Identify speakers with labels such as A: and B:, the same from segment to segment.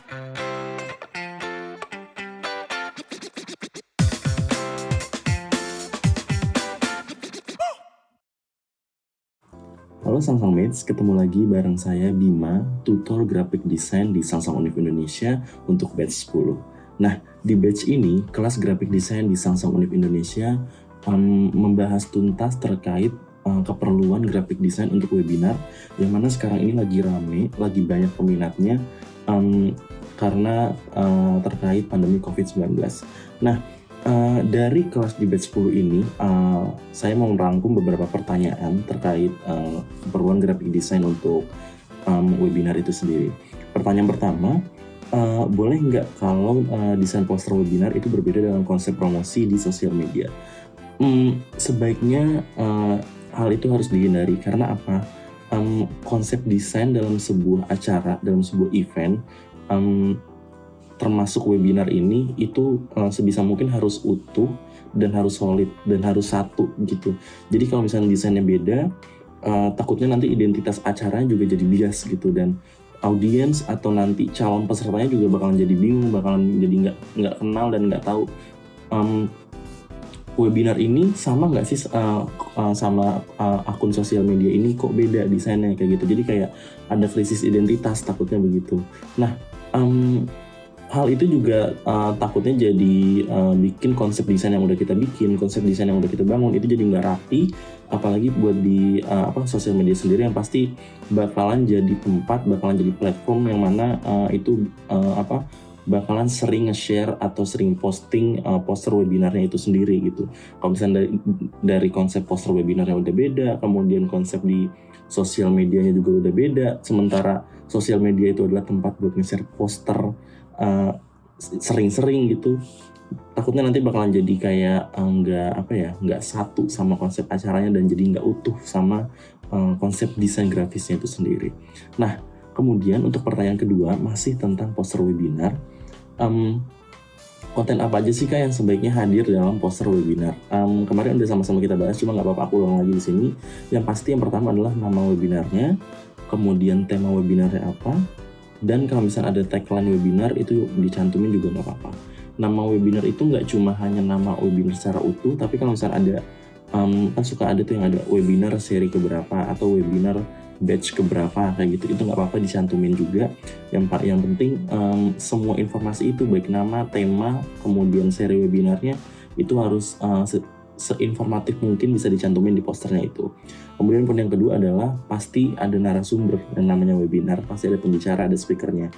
A: Halo Samsung Mates, ketemu lagi bareng saya Bima, tutor graphic design di Samsung Univ Indonesia untuk batch 10. Nah, di batch ini, kelas graphic design di Samsung Univ Indonesia membahas tuntas terkait keperluan graphic design untuk webinar, yang mana sekarang ini lagi rame, lagi banyak peminatnya karena terkait pandemi COVID-19. Nah, dari kelas di batch 10 ini, saya mau merangkum beberapa pertanyaan terkait keperluan graphic design untuk webinar itu sendiri. Pertanyaan pertama, boleh nggak kalau desain poster webinar itu berbeda dengan konsep promosi di sosial media? Sebaiknya hal itu harus dihindari karena apa? Konsep desain dalam sebuah acara, dalam sebuah event, termasuk webinar ini itu sebisa mungkin harus utuh dan harus solid dan harus satu gitu. Jadi kalau misalnya desainnya beda, takutnya nanti identitas acaranya juga jadi bias gitu, dan audiens atau nanti calon pesertanya juga bakalan jadi bingung, bakalan jadi nggak kenal dan nggak tahu webinar ini sama nggak sih sama akun sosial media ini, kok beda desainnya kayak gitu. Jadi kayak ada krisis identitas, takutnya begitu. Nah, hal itu juga takutnya jadi bikin konsep desain yang udah kita bikin, konsep desain yang udah kita bangun itu jadi nggak rapi, apalagi buat di sosial media sendiri, yang pasti bakalan jadi tempat, bakalan jadi platform yang mana bakalan sering nge-share atau sering posting poster webinarnya itu sendiri gitu. Kalau misalnya dari konsep poster webinarnya udah beda, kemudian konsep di sosial medianya juga udah beda, sementara sosial media itu adalah tempat buat nge-share poster sering-sering gitu, takutnya nanti bakalan jadi kayak nggak satu sama konsep acaranya dan jadi nggak utuh sama konsep desain grafisnya itu sendiri. Nah, kemudian untuk pertanyaan kedua masih tentang poster webinar, konten apa aja sih Kak yang sebaiknya hadir dalam poster webinar? Kemarin udah sama-sama kita bahas, cuma nggak apa-apa aku ulang lagi di sini. Yang pasti yang pertama adalah nama webinarnya, kemudian tema webinarnya apa, dan kalau misalnya ada tagline webinar itu dicantumin juga nggak apa-apa. Nama webinar itu nggak cuma hanya nama webinar secara utuh, tapi kalau misalnya ada kan suka ada tuh yang ada webinar seri keberapa atau webinar batch keberapa kayak gitu, itu nggak apa-apa dicantumin juga. Yang penting semua informasi itu, baik nama, tema, kemudian seri webinarnya, itu harus seinformatif mungkin bisa dicantumin di posternya itu. Kemudian poin yang kedua adalah pasti ada narasumber, yang namanya webinar pasti ada pembicara, ada speakernya.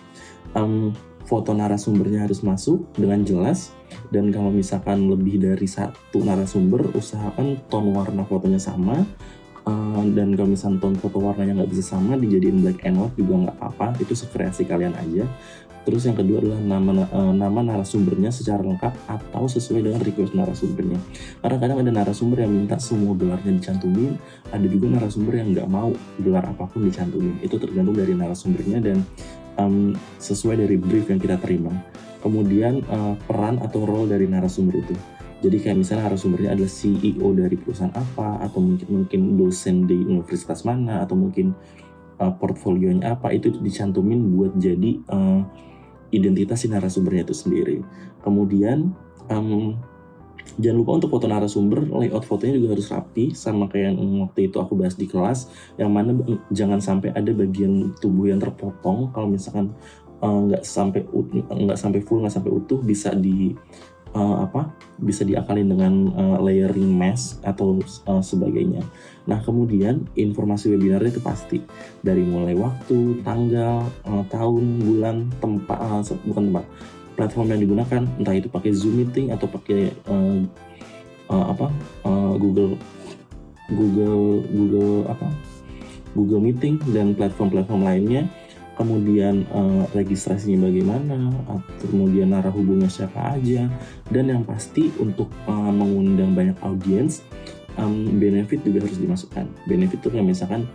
A: Foto narasumbernya harus masuk dengan jelas, dan kalau misalkan lebih dari satu narasumber, usahakan tone warna fotonya sama, dan kalau misalkan tone foto warnanya nggak bisa sama, dijadiin black and white juga nggak apa-apa, itu sekreasi kalian aja. Terus yang kedua adalah nama narasumbernya secara lengkap atau sesuai dengan request narasumbernya. Karena kadang ada narasumber yang minta semua gelarnya dicantumin, ada juga narasumber yang nggak mau gelar apapun dicantumin. Itu tergantung dari narasumbernya dan sesuai dari brief yang kita terima. Kemudian peran atau role dari narasumber itu. Jadi kayak misalnya narasumbernya adalah CEO dari perusahaan apa, atau mungkin dosen di universitas mana, atau mungkin portfolionya apa, itu dicantumin buat jadi identitas si narasumbernya itu sendiri. Kemudian jangan lupa untuk foto narasumber, layout fotonya juga harus rapi, sama kayak yang waktu itu aku bahas di kelas, yang mana jangan sampai ada bagian tubuh yang terpotong. Kalau misalkan nggak sampai full, nggak sampai utuh, bisa bisa diakalin dengan layering mask atau sebagainya. Nah, kemudian informasi webinarnya itu pasti dari mulai waktu, tanggal, tahun, bulan, platform yang digunakan, entah itu pakai Zoom meeting atau pakai Google Meeting dan platform-platform lainnya. Kemudian registrasinya bagaimana, kemudian narah hubungnya siapa aja, dan yang pasti untuk mengundang banyak audiens, benefit juga harus dimasukkan. Benefit itu kayak misalkan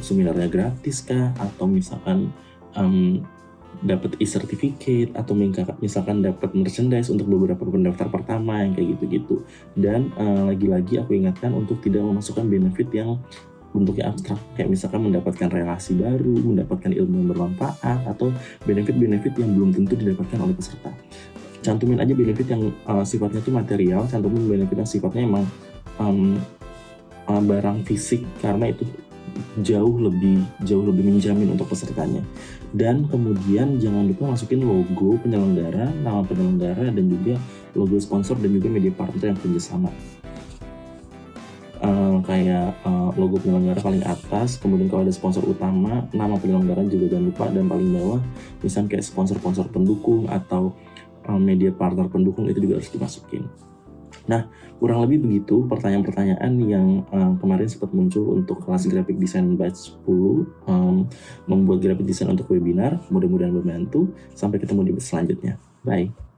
A: seminarnya gratis kah, atau misalkan dapat e-certificate, atau misalkan dapat merchandise untuk beberapa pendaftar pertama yang kayak gitu-gitu. Dan lagi-lagi aku ingatkan untuk tidak memasukkan benefit yang bentuknya abstrak, kayak misalkan mendapatkan relasi baru, mendapatkan ilmu yang bermanfaat, atau benefit-benefit yang belum tentu didapatkan oleh peserta. Cantumin aja benefit yang sifatnya itu material, cantumin benefit yang sifatnya emang barang fisik, karena itu jauh lebih menjamin untuk pesertanya. Dan kemudian jangan lupa masukin logo penyelenggara, nama penyelenggara, dan juga logo sponsor dan juga media partner yang kerjasama. Kayak logo penyelenggara paling atas, kemudian kalau ada sponsor utama, nama penyelenggara juga jangan lupa, dan paling bawah misalnya kayak sponsor-sponsor pendukung atau media partner pendukung itu juga harus dimasukin. Nah, kurang lebih begitu pertanyaan-pertanyaan yang kemarin sempat muncul untuk kelas graphic design batch 10, membuat graphic design untuk webinar. Mudah-mudahan membantu. Sampai ketemu di batch selanjutnya. Bye.